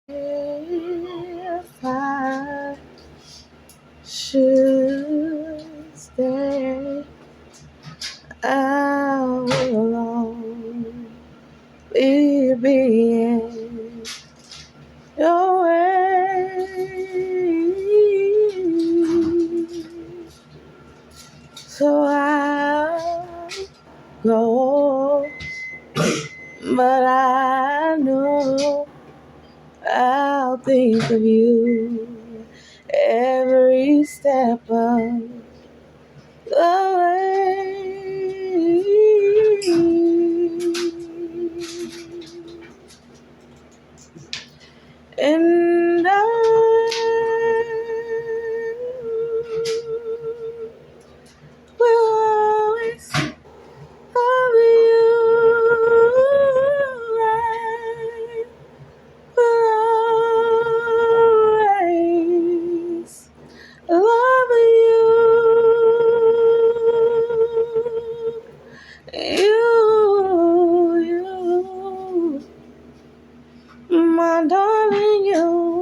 If I should stay, I will only be in your way. So I'll go, but I know I'll think of you every step of the way. And I will always love you. I will always love you, my darling, you.